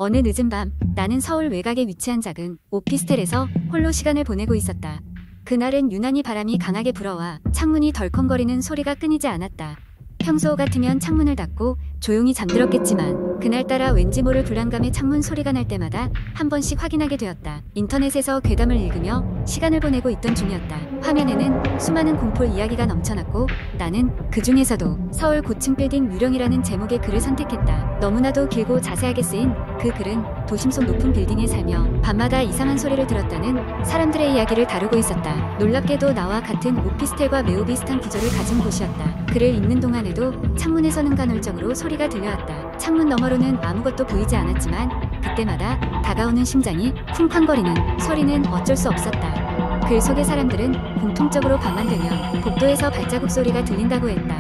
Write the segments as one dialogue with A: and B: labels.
A: 어느 늦은 밤, 나는 서울 외곽에 위치한 작은 오피스텔에서 홀로 시간을 보내고 있었다. 그날은 유난히 바람이 강하게 불어와 창문이 덜컹거리는 소리가 끊이지 않았다. 평소 같으면 창문을 닫고 조용히 잠들었겠지만 그날따라 왠지 모를 불안감에 창문 소리가 날 때마다 한 번씩 확인하게 되었다. 인터넷에서 괴담을 읽으며 시간을 보내고 있던 중이었다. 화면에는 수많은 공포 이야기가 넘쳐났고 나는 그 중에서도 서울 고층 빌딩 유령이라는 제목의 글을 선택했다. 너무나도 길고 자세하게 쓰인 그 글은 도심 속 높은 빌딩에 살며 밤마다 이상한 소리를 들었다는 사람들의 이야기를 다루고 있었다. 놀랍게도 나와 같은 오피스텔과 매우 비슷한 구조를 가진 곳이었다. 글을 읽는 동안에도 창문에서는 간헐적으로 소리가 들려왔다. 창문 너머로는 아무것도 보이지 않았지만 그때마다 다가오는 심장이 쿵쾅거리는 소리는 어쩔 수 없었다. 글 속의 사람들은 공통적으로 밤만 되면 복도에서 발자국 소리가 들린다고 했다.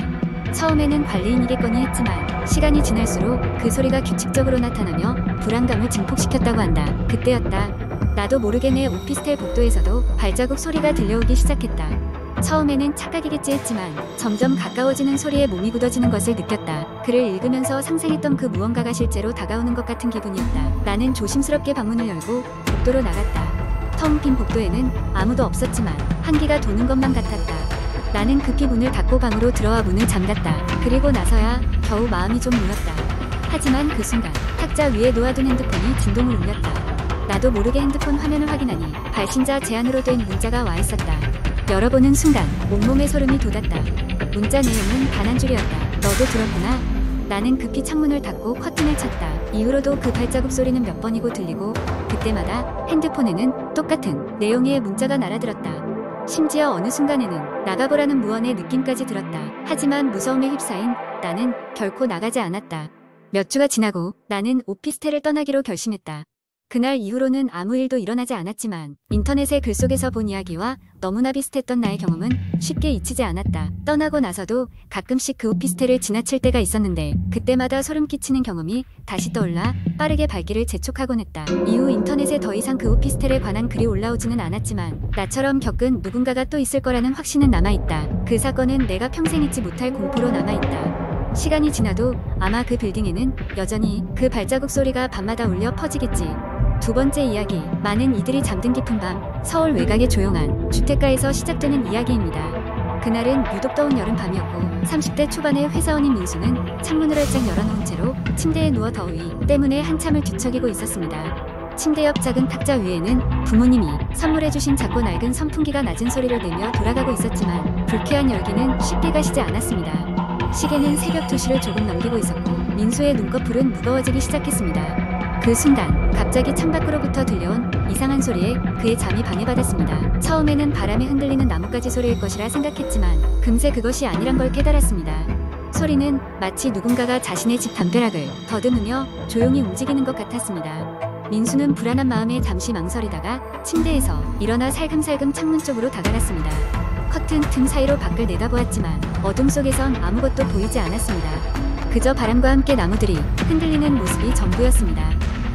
A: 처음에는 관리인이겠거니 했지만 시간이 지날수록 그 소리가 규칙적으로 나타나며 불안감을 증폭시켰다고 한다. 그때였다. 나도 모르게 내 오피스텔 복도에서도 발자국 소리가 들려오기 시작했다. 처음에는 착각이겠지 했지만 점점 가까워지는 소리에 몸이 굳어지는 것을 느꼈다. 글을 읽으면서 상상했던 그 무언가가 실제로 다가오는 것 같은 기분이었다. 나는 조심스럽게 방문을 열고 복도로 나갔다. 텅 빈 복도에는 아무도 없었지만 한기가 도는 것만 같았다. 나는 급히 문을 닫고 방으로 들어와 문을 잠갔다. 그리고 나서야 겨우 마음이 좀 놓였다. 하지만 그 순간 탁자 위에 놓아둔 핸드폰이 진동을 울렸다. 나도 모르게 핸드폰 화면을 확인하니 발신자 제안으로 된 문자가 와 있었다. 열어보는 순간 온몸에 소름이 돋았다. 문자 내용은 단 한 줄이었다. 너도 들었구나. 나는 급히 창문을 닫고 커튼을 쳤다. 이후로도 그 발자국 소리는 몇 번이고 들리고 그때마다 핸드폰에는 똑같은 내용의 문자가 날아들었다. 심지어 어느 순간에는 나가보라는 무언의 느낌까지 들었다. 하지만 무서움에 휩싸인 나는 결코 나가지 않았다. 몇 주가 지나고 나는 오피스텔을 떠나기로 결심했다. 그날 이후로는 아무 일도 일어나지 않았지만 인터넷의 글 속에서 본 이야기와 너무나 비슷했던 나의 경험은 쉽게 잊히지 않았다. 떠나고 나서도 가끔씩 그 오피스텔을 지나칠 때가 있었는데 그때마다 소름 끼치는 경험이 다시 떠올라 빠르게 발길을 재촉하곤 했다. 이후 인터넷에 더 이상 그 오피스텔에 관한 글이 올라오지는 않았지만 나처럼 겪은 누군가가 또 있을 거라는 확신은 남아있다. 그 사건은 내가 평생 잊지 못할 공포로 남아있다. 시간이 지나도 아마 그 빌딩에는 여전히 그 발자국 소리가 밤마다 울려 퍼지겠지. 두 번째 이야기, 많은 이들이 잠든 깊은 밤, 서울 외곽의 조용한 주택가에서 시작되는 이야기입니다. 그날은 유독 더운 여름밤이었고 30대 초반의 회사원인 민수는 창문을 활짝 열어놓은 채로 침대에 누워 더위 때문에 한참을 뒤척이고 있었습니다. 침대 옆 작은 탁자 위에는 부모님이 선물해주신 작고 낡은 선풍기가 낮은 소리를 내며 돌아가고 있었지만 불쾌한 열기는 쉽게 가시지 않았습니다. 시계는 새벽 2시를 조금 넘기고 있었고 민수의 눈꺼풀은 무거워지기 시작했습니다. 그 순간 갑자기 창밖으로부터 들려온 이상한 소리에 그의 잠이 방해받았습니다. 처음에는 바람에 흔들리는 나뭇가지 소리일 것이라 생각했지만 금세 그것이 아니란 걸 깨달았습니다. 소리는 마치 누군가가 자신의 집 담벼락을 더듬으며 조용히 움직이는 것 같았습니다. 민수는 불안한 마음에 잠시 망설이다가 침대에서 일어나 살금살금 창문 쪽으로 다가갔습니다. 커튼 틈 사이로 밖을 내다보았지만 어둠 속에선 아무것도 보이지 않았습니다. 그저 바람과 함께 나무들이 흔들리는 모습이 전부였습니다.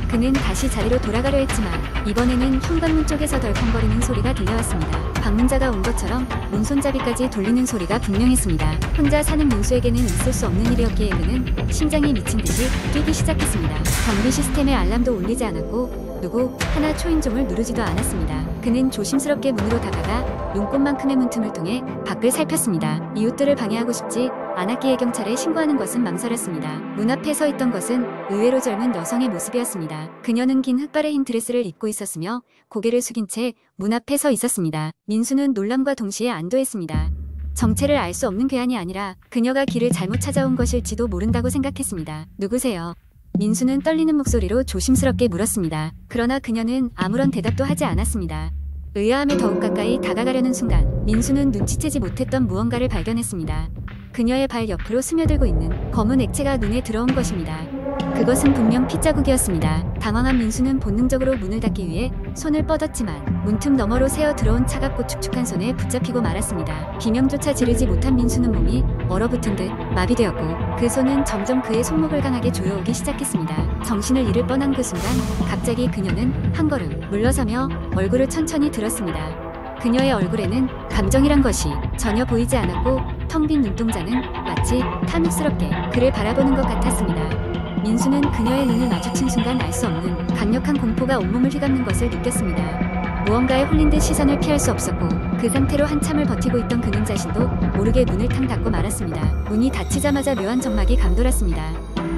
A: 그는 다시 자리로 돌아가려 했지만 이번에는 현관문 쪽에서 덜컹거리는 소리가 들려왔습니다. 방문자가 온 것처럼 문손잡이까지 돌리는 소리가 분명했습니다. 혼자 사는 민수에게는 있을 수 없는 일이었기에 그는 심장이 미친 듯이 뛰기 시작했습니다. 경비 시스템의 알람도 울리지 않았고 누구 하나 초인종을 누르지도 않았습니다. 그는 조심스럽게 문으로 다가가 눈꽃만큼의 문틈을 통해 밖을 살폈습니다. 이웃들을 방해하고 싶지 않았기에 경찰에 신고하는 것은 망설였습니다. 문 앞에 서 있던 것은 의외로 젊은 여성의 모습이었습니다. 그녀는 긴 흑발의 흰 드레스를 입고 있었으며 고개를 숙인 채 문 앞에 서 있었습니다. 민수는 놀람과 동시에 안도했습니다. 정체를 알 수 없는 괴한이 아니라 그녀가 길을 잘못 찾아온 것일지도 모른다고 생각했습니다. 누구세요? 민수는 떨리는 목소리로 조심스럽게 물었습니다. 그러나 그녀는 아무런 대답도 하지 않았습니다. 의아함에 더욱 가까이 다가가려는 순간 민수는 눈치채지 못했던 무언가를 발견했습니다. 그녀의 발 옆으로 스며들고 있는 검은 액체가 눈에 들어온 것입니다. 그것은 분명 핏자국이었습니다. 당황한 민수는 본능적으로 문을 닫기 위해 손을 뻗었지만 문틈 너머로 새어 들어온 차갑고 축축한 손에 붙잡히고 말았습니다. 비명조차 지르지 못한 민수는 몸이 얼어붙은 듯 마비되었고 그 손은 점점 그의 손목을 강하게 조여오기 시작했습니다. 정신을 잃을 뻔한 그 순간 갑자기 그녀는 한 걸음 물러서며 얼굴을 천천히 들었습니다. 그녀의 얼굴에는 감정이란 것이 전혀 보이지 않았고 텅 빈 눈동자는 마치 탐욕스럽게 그를 바라보는 것 같았습니다. 민수는 그녀의 눈을 마주친 순간 알 수 없는 강력한 공포가 온몸을 휘감는 것을 느꼈습니다. 무언가에 홀린 듯 시선을 피할 수 없었고 그 상태로 한참을 버티고 있던 그는 자신도 모르게 문을 탕 닫고 말았습니다. 문이 닫히자마자 묘한 적막이 감돌았습니다.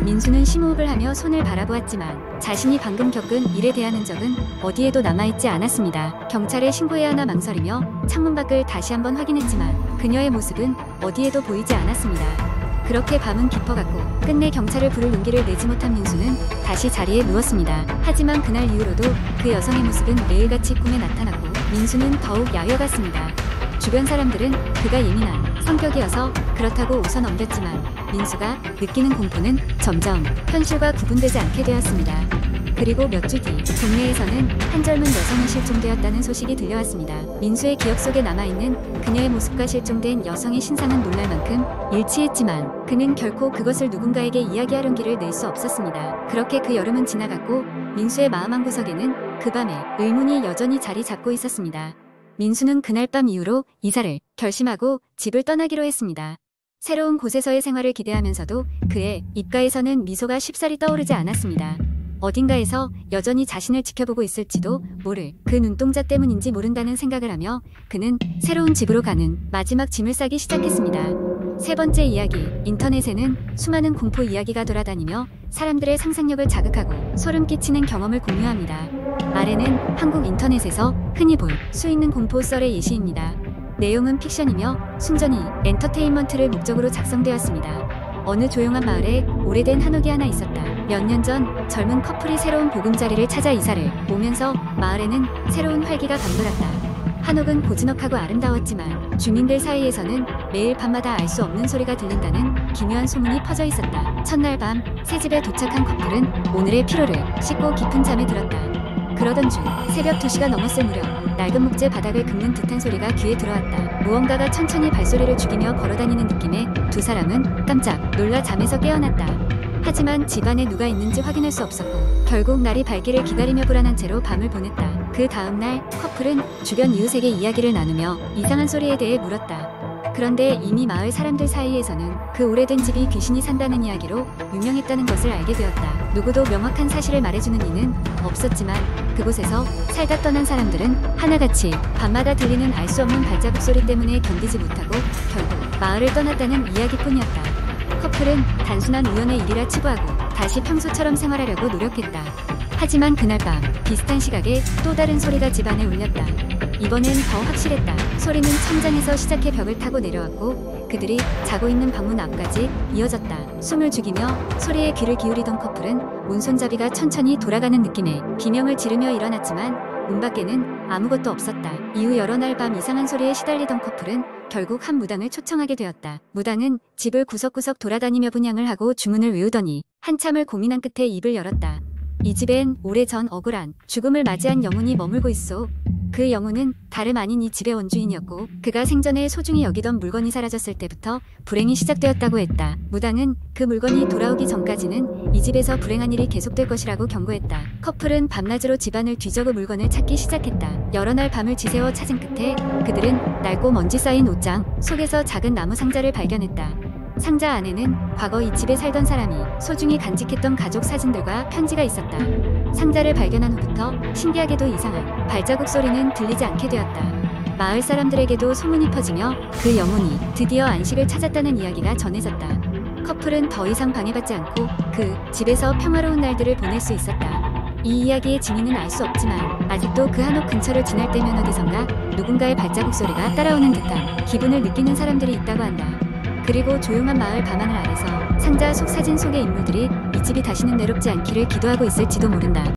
A: 민수는 심호흡을 하며 손을 바라보았지만 자신이 방금 겪은 일에 대한 흔적은 어디에도 남아있지 않았습니다. 경찰에 신고해야 하나 망설이며 창문 밖을 다시 한번 확인했지만 그녀의 모습은 어디에도 보이지 않았습니다. 그렇게 밤은 깊어갔고 끝내 경찰을 부를 용기를 내지 못한 민수는 다시 자리에 누웠습니다. 하지만 그날 이후로도 그 여성의 모습은 매일같이 꿈에 나타났고 민수는 더욱 야여갔습니다. 주변 사람들은 그가 예민한 성격이어서 그렇다고 웃어 넘겼지만 민수가 느끼는 공포는 점점 현실과 구분되지 않게 되었습니다. 그리고 몇 주 뒤 동네에서는 한 젊은 여성이 실종되었다는 소식이 들려왔습니다. 민수의 기억 속에 남아있는 그녀의 모습과 실종된 여성의 신상은 놀랄 만큼 일치했지만 그는 결코 그것을 누군가에게 이야기하려는 길을 낼 수 없었습니다. 그렇게 그 여름은 지나갔고 민수의 마음 한구석에는 그 밤에 의문이 여전히 자리 잡고 있었습니다. 민수는 그날 밤 이후로 이사를 결심하고 집을 떠나기로 했습니다. 새로운 곳에서의 생활을 기대하면서도 그의 입가에서는 미소가 쉽사리 떠오르지 않았습니다. 어딘가에서 여전히 자신을 지켜보고 있을지도 모를 그 눈동자 때문인지 모른다는 생각을 하며 그는 새로운 집으로 가는 마지막 짐을 싸기 시작했습니다. 세 번째 이야기. 인터넷에는 수많은 공포 이야기가 돌아다니며 사람들의 상상력을 자극하고 소름 끼치는 경험을 공유합니다. 아래는 한국 인터넷에서 흔히 볼 수 있는 공포 썰의 예시입니다. 내용은 픽션이며 순전히 엔터테인먼트를 목적으로 작성되었습니다. 어느 조용한 마을에 오래된 한옥이 하나 있었다. 몇 년 전 젊은 커플이 새로운 보금자리를 찾아 이사를 오면서 마을에는 새로운 활기가 감돌았다. 한옥은 고즈넉하고 아름다웠지만 주민들 사이에서는 매일 밤마다 알 수 없는 소리가 들린다는 기묘한 소문이 퍼져 있었다. 첫날 밤 새 집에 도착한 커플은 오늘의 피로를 씻고 깊은 잠에 들었다. 그러던 중 새벽 2시가 넘었을 무렵 낡은 목재 바닥을 긁는 듯한 소리가 귀에 들어왔다. 무언가가 천천히 발소리를 죽이며 걸어다니는 느낌에 두 사람은 깜짝 놀라 잠에서 깨어났다. 하지만 집안에 누가 있는지 확인할 수 없었고 결국 날이 밝기를 기다리며 불안한 채로 밤을 보냈다. 그 다음날 커플은 주변 이웃에게 이야기를 나누며 이상한 소리에 대해 물었다. 그런데 이미 마을 사람들 사이에서는 그 오래된 집이 귀신이 산다는 이야기로 유명했다는 것을 알게 되었다. 누구도 명확한 사실을 말해주는 이는 없었지만 그곳에서 살다 떠난 사람들은 하나같이 밤마다 들리는 알 수 없는 발자국 소리 때문에 견디지 못하고 결국 마을을 떠났다는 이야기뿐이었다. 커플은 단순한 우연의 일이라 치부하고 다시 평소처럼 생활하려고 노력했다. 하지만 그날 밤 비슷한 시각에 또 다른 소리가 집안에 울렸다. 이번엔 더 확실했다. 소리는 천장에서 시작해 벽을 타고 내려왔고 그들이 자고 있는 방문 앞까지 이어졌다. 숨을 죽이며 소리에 귀를 기울이던 커플은 문손잡이가 천천히 돌아가는 느낌에 비명을 지르며 일어났지만 문 밖에는 아무것도 없었다. 이후 여러 날 밤 이상한 소리에 시달리던 커플은 결국 한 무당을 초청하게 되었다. 무당은 집을 구석구석 돌아다니며 분양을 하고 주문을 외우더니 한참을 고민한 끝에 입을 열었다. 이 집엔 오래전 억울한 죽음을 맞이한 영혼이 머물고 있어. 그 영혼은 다름 아닌 이 집의 원주인이었고 그가 생전에 소중히 여기던 물건이 사라졌을 때부터 불행이 시작되었다고 했다. 무당은 그 물건이 돌아오기 전까지는 이 집에서 불행한 일이 계속될 것이라고 경고했다. 커플은 밤낮으로 집안을 뒤적어 물건을 찾기 시작했다. 여러 날 밤을 지새워 찾은 끝에 그들은 낡고 먼지 쌓인 옷장 속에서 작은 나무 상자를 발견했다. 상자 안에는 과거 이 집에 살던 사람이 소중히 간직했던 가족 사진들과 편지가 있었다. 상자를 발견한 후부터 신기하게도 이상한 발자국 소리는 들리지 않게 되었다. 마을 사람들에게도 소문이 퍼지며 그 영혼이 드디어 안식을 찾았다는 이야기가 전해졌다. 커플은 더 이상 방해받지 않고 그 집에서 평화로운 날들을 보낼 수 있었다. 이 이야기의 진위는 알 수 없지만 아직도 그 한옥 근처를 지날 때면 어디선가 누군가의 발자국 소리가 따라오는 듯한 기분을 느끼는 사람들이 있다고 한다. 그리고 조용한 마을 밤하늘 아래서 상자 속 사진 속의 인물들이 이 집이 다시는 외롭지 않기를 기도하고 있을지도 모른다.